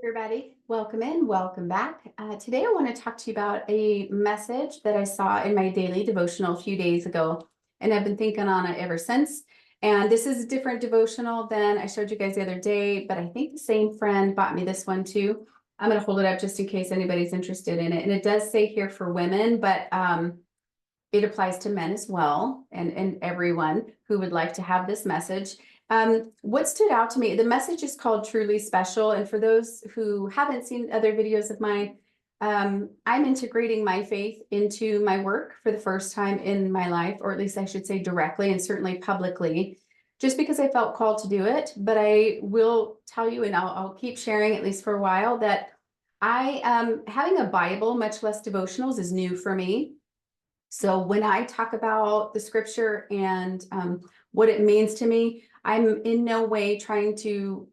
Everybody, welcome in, welcome back. Today I want to talk to you about a message that I saw in my daily devotional a few days ago, and I've been thinking on it ever since. And this is a different devotional than I showed you guys the other day, but I think the same friend bought me this one too. I'm going to hold it up just in case anybody's interested in it. And it does say here for women, but it applies to men as well, and everyone who would like to have this message. What stood out to me, the message is called Truly Special. And for those who haven't seen other videos of mine, I'm integrating my faith into my work for the first time in my life, or at least I should say directly and certainly publicly, just because I felt called to do it. But I will tell you, and I'll keep sharing at least for a while, that having a Bible, much less devotionals, is new for me. So when I talk about the scripture and what it means to me, I'm in no way trying to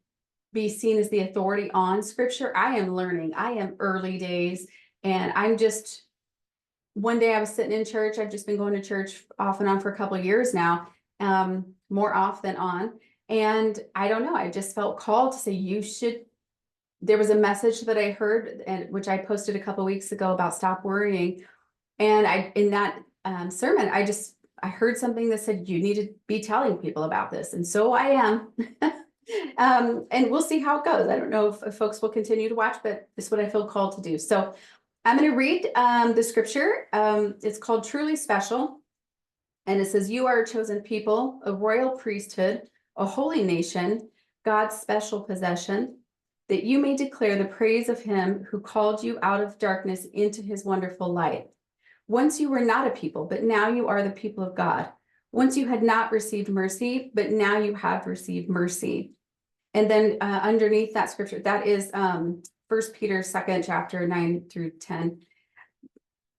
be seen as the authority on scripture. I am learning. I am early days. And one day I was sitting in church. I've just been going to church off and on for a couple of years now, more off than on. And I don't know, I just felt called to say, there was a message that I heard, and which I posted a couple of weeks ago about stop worrying. And in that sermon, I heard something that said, you need to be telling people about this. And so I am. And we'll see how it goes. I don't know if folks will continue to watch, but this is what I feel called to do. So I'm going to read the scripture. It's called Truly Special. And it says, you are a chosen people, a royal priesthood, a holy nation, God's special possession, that you may declare the praise of him who called you out of darkness into his wonderful light. Once you were not a people, but now you are the people of God. Once you had not received mercy, but now you have received mercy. And then underneath that scripture, that is 1 Peter 2nd chapter 9 through 10.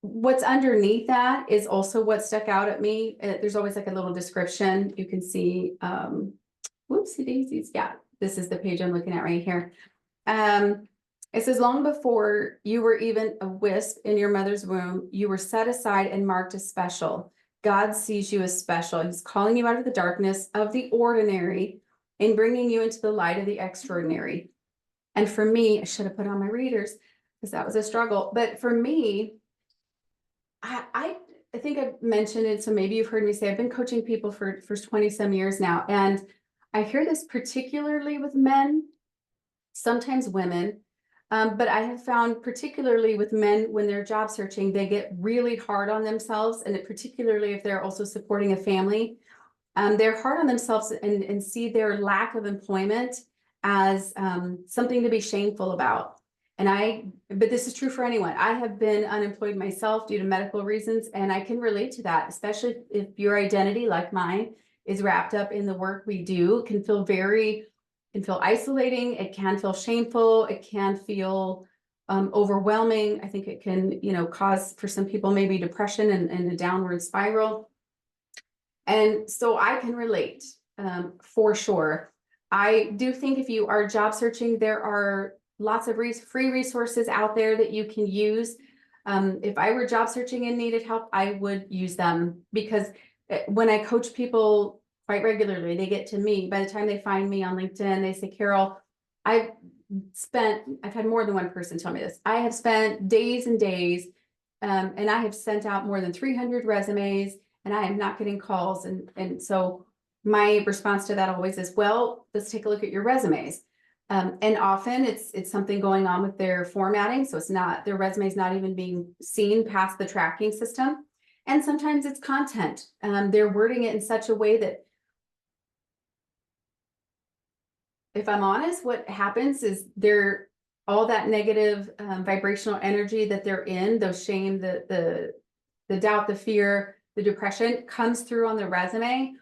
What's underneath that is also what stuck out at me. There's always like a little description. You can see, whoopsie daisies. Yeah, this is the page I'm looking at right here. It says, long before you were even a wisp in your mother's womb, you were set aside and marked as special. God sees you as special. He's calling you out of the darkness of the ordinary and bringing you into the light of the extraordinary. And for me, I should have put on my readers because that was a struggle. But for me, I think I've mentioned it, so maybe you've heard me say I've been coaching people for 20 some years now. And I hear this particularly with men, sometimes women. But I have found particularly with men, when they're job searching, they get really hard on themselves, and particularly if they're also supporting a family, they're hard on themselves and see their lack of employment as something to be shameful about. But this is true for anyone. I have been unemployed myself due to medical reasons, and I can relate to that, especially if your identity, like mine, is wrapped up in the work we do. It can feel isolating. It can feel shameful. It can feel overwhelming. I think it can, cause for some people maybe depression and a downward spiral. And so I can relate for sure. I do think if you are job searching, there are lots of free resources out there that you can use. If I were job searching and needed help, I would use them, because when I coach people quite regularly, they get to me. By the time they find me on LinkedIn, they say, Carol, I've had more than one person tell me this. I have spent days and days, and I have sent out more than 300 resumes, and I am not getting calls. And so my response to that always is, well, let's take a look at your resumes. And often it's something going on with their formatting. So their resume is not even being seen past the tracking system. And sometimes it's content. They're wording it in such a way that, if I'm honest, what happens is all that negative vibrational energy that they're in, the shame, the doubt, the fear, the depression, comes through on the resume,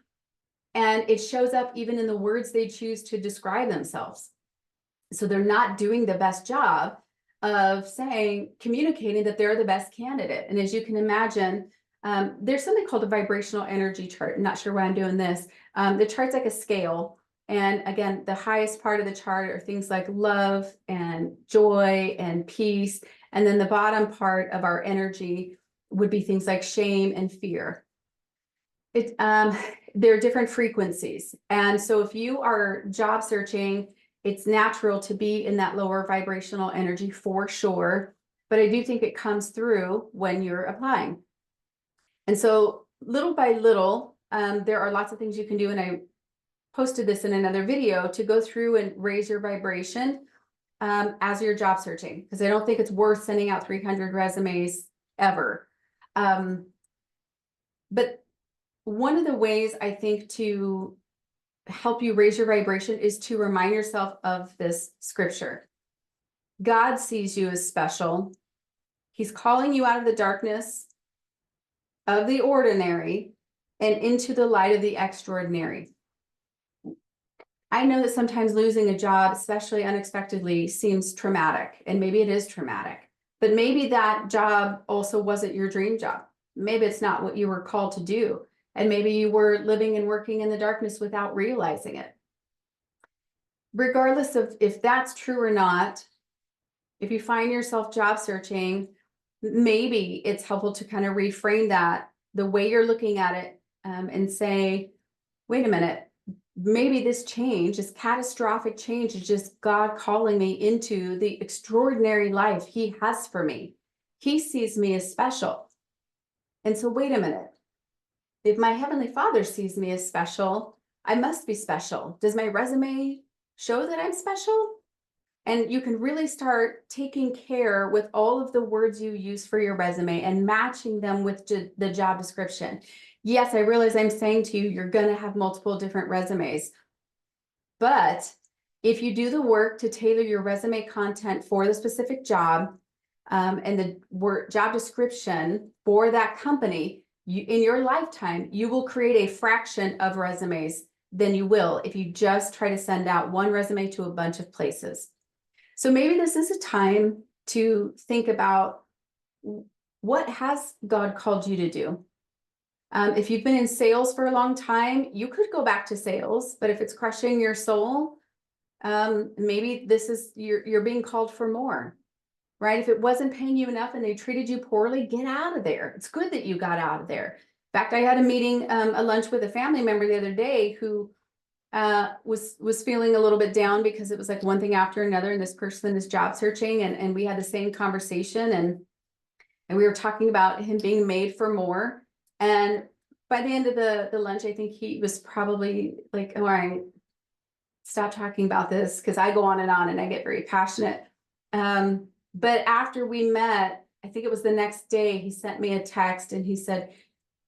and it shows up even in the words they choose to describe themselves. So they're not doing the best job of communicating that they're the best candidate. And as you can imagine, there's something called a vibrational energy chart. I'm not sure why I'm doing this. The chart's like a scale. And again, the highest part of the chart are things like love and joy and peace. And then the bottom part of our energy would be things like shame and fear. There are different frequencies. And so if you are job searching It's natural to be in that lower vibrational energy for sure, but I do think it comes through when you're applying. And so little by little, there are lots of things you can do, and I posted this in another video, to go through and raise your vibration as you're job searching, because I don't think it's worth sending out 300 resumes ever. But one of the ways I think to help you raise your vibration is to remind yourself of this scripture. God sees you as special. He's calling you out of the darkness of the ordinary and into the light of the extraordinary. I know that sometimes losing a job, especially unexpectedly, seems traumatic, and maybe it is traumatic, but maybe that job also wasn't your dream job. Maybe it's not what you were called to do, and maybe you were living and working in the darkness without realizing it. Regardless of if that's true or not, if you find yourself job searching, maybe it's helpful to kind of reframe that, the way you're looking at it, and say, wait a minute, maybe this change, this catastrophic change, is just God calling me into the extraordinary life He has for me. He sees me as special. And so, wait a minute. If my Heavenly Father sees me as special, I must be special. Does my resume show that I'm special? And you can really start taking care with all of the words you use for your resume and matching them with the job description. Yes, I realize I'm saying to you, you're going to have multiple different resumes. But if you do the work to tailor your resume content for the specific job, and the job description for that company, in your lifetime, you will create a fraction of resumes than you will if you just try to send out one resume to a bunch of places. So maybe this is a time to think about, what has God called you to do? If you've been in sales for a long time, you could go back to sales, but if it's crushing your soul, maybe this is, you're being called for more, right? If it wasn't paying you enough and they treated you poorly, get out of there. It's good that you got out of there. In fact, I had a meeting, a lunch with a family member the other day who was feeling a little bit down because it was like one thing after another, and this person is job searching, and we had the same conversation, and we were talking about him being made for more. And by the end of the lunch, I think he was probably like, all right, stop talking about this, because I go on and I get very passionate. But after we met, I think it was the next day, he sent me a text and he said,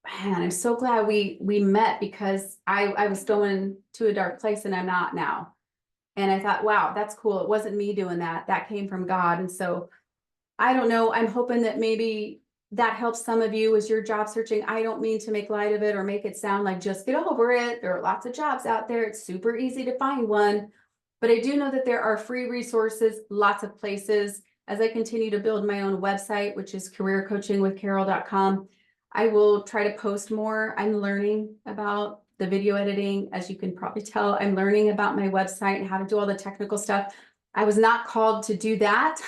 man, I'm so glad we met, because I was going to a dark place and I'm not now. And I thought, wow, that's cool. It wasn't me doing that. That came from God. And so I don't know. I'm hoping that maybe that helps some of you as you're job searching. I don't mean to make light of it or make it sound like just get over it. There are lots of jobs out there. It's super easy to find one. But I do know that there are free resources, lots of places. As I continue to build my own website, which is careercoachingwithcarol.com, I will try to post more. I'm learning about the video editing. As you can probably tell, I'm learning about my website and how to do all the technical stuff. I was not called to do that.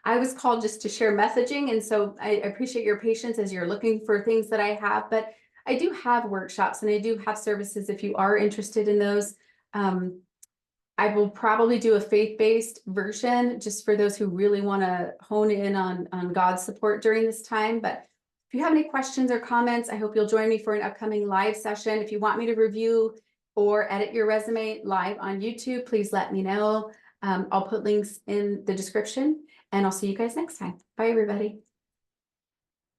I was called just to share messaging. And so I appreciate your patience as you're looking for things that I have, but I do have workshops and I do have services if you are interested in those. I will probably do a faith-based version just for those who really want to hone in on God's support during this time. But if you have any questions or comments, I hope you'll join me for an upcoming live session. If you want me to review or edit your resume live on YouTube, please let me know. I'll put links in the description, and I'll see you guys next time. Bye, everybody.